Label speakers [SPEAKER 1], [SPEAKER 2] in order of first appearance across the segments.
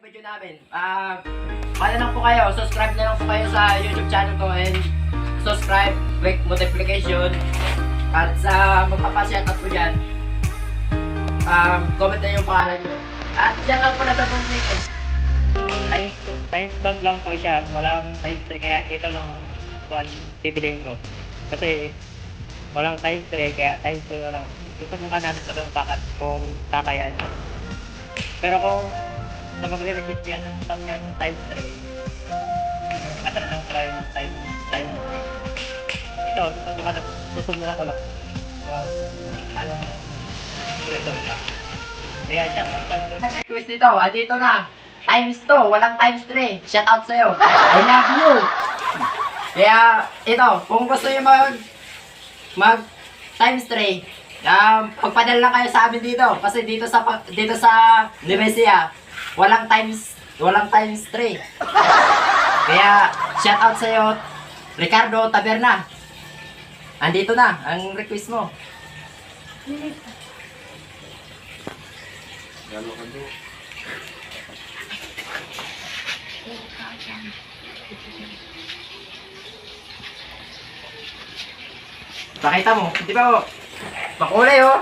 [SPEAKER 1] video namin. Kaya lang po kayo, subscribe na lang po kayo sa YouTube channel ko and subscribe, click notification. At sa magpapasyakat po dyan, comment na yung pangalan nyo. At dyan lang po natatungin ko.
[SPEAKER 2] Time bag lang po siya, walang time tray, kaya ito lang one bibiliin ko. Kasi walang time tray, kaya time tray lang. Ito mukha natin sa pakat kung kakayan. Pero kung magre-request yan ng time tray, katan lang try ng time. Ito mukha na susunod na ko lang. Ano? Ito lang. Kaya siya,
[SPEAKER 1] Request nito, dito na. Times 2, walang times 3. Shout out sa'yo. I love you. Kaya, ito, kung gusto nyo mag times 3, pagpadala lang kayo sa amin dito. Kasi dito sa Nevesia, walang times 3. Kaya, shout out sa'yo, Ricardo Taberna. Andito na, ang request mo. Pakita mo, di ba oh? Makulay oh.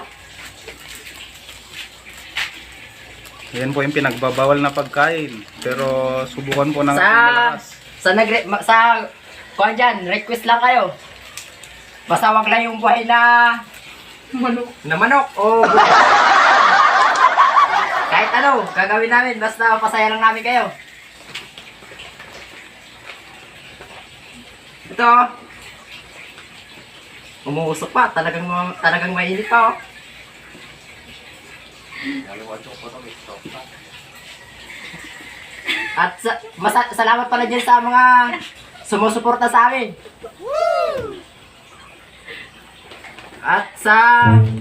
[SPEAKER 3] Yan po yung pinagbabawal na pagkain. Pero subukan po ng
[SPEAKER 1] sa kuhan dyan, request lang kayo. Basta wag lang yung buhay na manok o kahit ano, gagawin namin. Basta pasaya lang namin kayo. Ito. Umuusok pa. Talagang mainit pa oh. At salamat pala dyan sa mga sumusuporta sa amin. At sa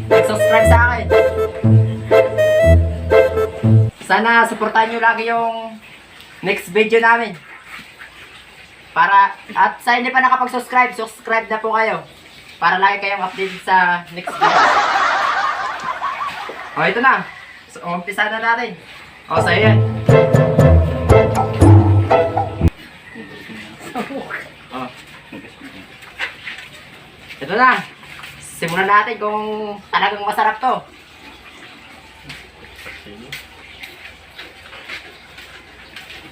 [SPEAKER 1] subscribe sa akin. Sana suportahan nyo lagi yung next video namin. At sa hindi pa nakapag-subscribe, subscribe na po kayo. Para lagi kayong update sa next video. O, ito na. So, umpisa na natin. O, sa'yo yan. O. Ito na. Simulan natin kung talagang masarap to.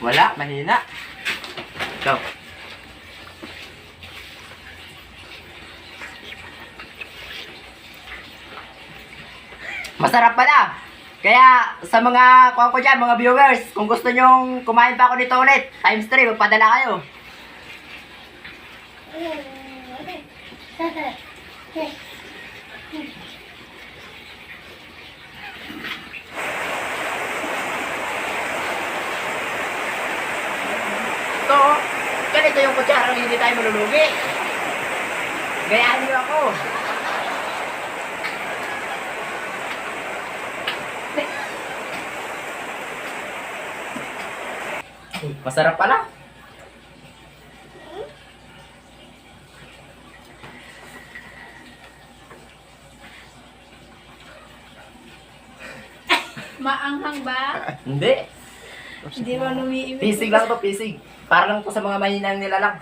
[SPEAKER 1] Wala, mahina. Go. Masarap pala. Kaya sa mga kuha ko dyan, mga viewers, kung gusto nyong kumain pa ako nito ulit, times 3, magpadala kayo. Ito, ganito yung kutsarang hindi tayo malulugi. Gayaan niyo ako. Masarap pala.
[SPEAKER 4] Maanghang ba?
[SPEAKER 1] Hindi.
[SPEAKER 4] Hindi mo lumiimik.
[SPEAKER 1] Pisig lang to, pisig. Para lang to sa mga mahinang nila lang.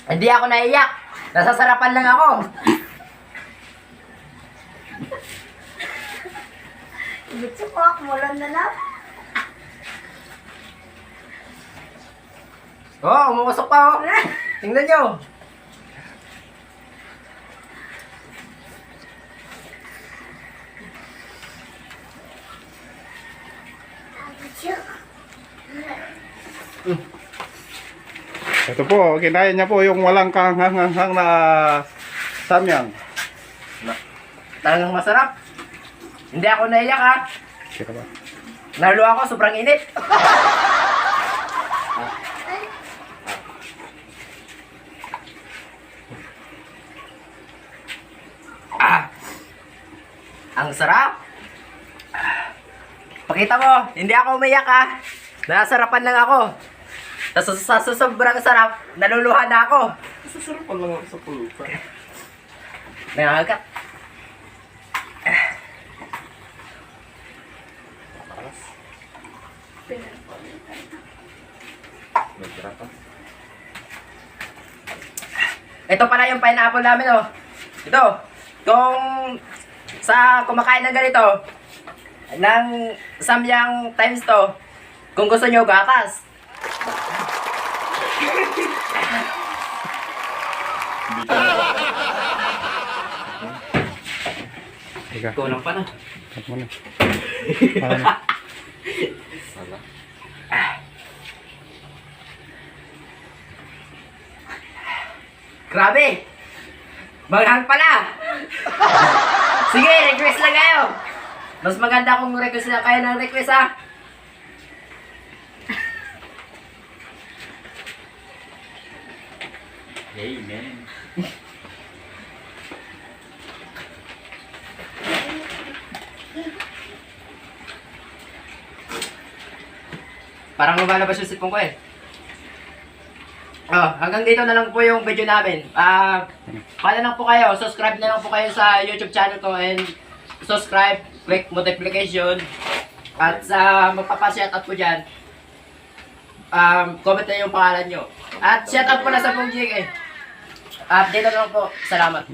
[SPEAKER 1] Hindi ako naiyak. Nasasarapan lang ako.
[SPEAKER 4] Bitsukok, mulan na lang.
[SPEAKER 1] Oh, umusok pa oh. Tingnan nyo.
[SPEAKER 3] Ito po, kinaya niya po yung walang kahang-hang na samyang.
[SPEAKER 1] Talagang masarap. Hindi ako naiyak ha.
[SPEAKER 3] Kira ba?
[SPEAKER 1] Nalo ako, sobrang init. Ang sarap. Pakita mo, hindi ako umiyak ha. Nasarapan lang ako. Sa sobrang sarap, naluluhan na ako.
[SPEAKER 3] Sasarapan lang ako sa pulutan.
[SPEAKER 1] Nangangagat. Ito pala yung pineapple namin, oh. Ito, kung sa kumakain ng ganito, ng samyang times to, kung gusto nyo gatas.
[SPEAKER 3] Teka,
[SPEAKER 1] Kulang pa na.
[SPEAKER 3] cut mo na. Ano?
[SPEAKER 1] Grabe! Maghang pala! Sige, request lang kayo! Mas maganda kung request na kayo ng request, ha?
[SPEAKER 2] Amen.
[SPEAKER 1] Parang lumalabas yung sipong ko eh. Hanggang dito na lang po yung video namin. Follow lang po kayo, subscribe na lang po kayo sa YouTube channel ko and subscribe, click notification. At sa magpapa-shoutout po dyan, comment na yung pangalan nyo. At shoutout po na sa Pong Jig eh. At dito na lang po, salamat.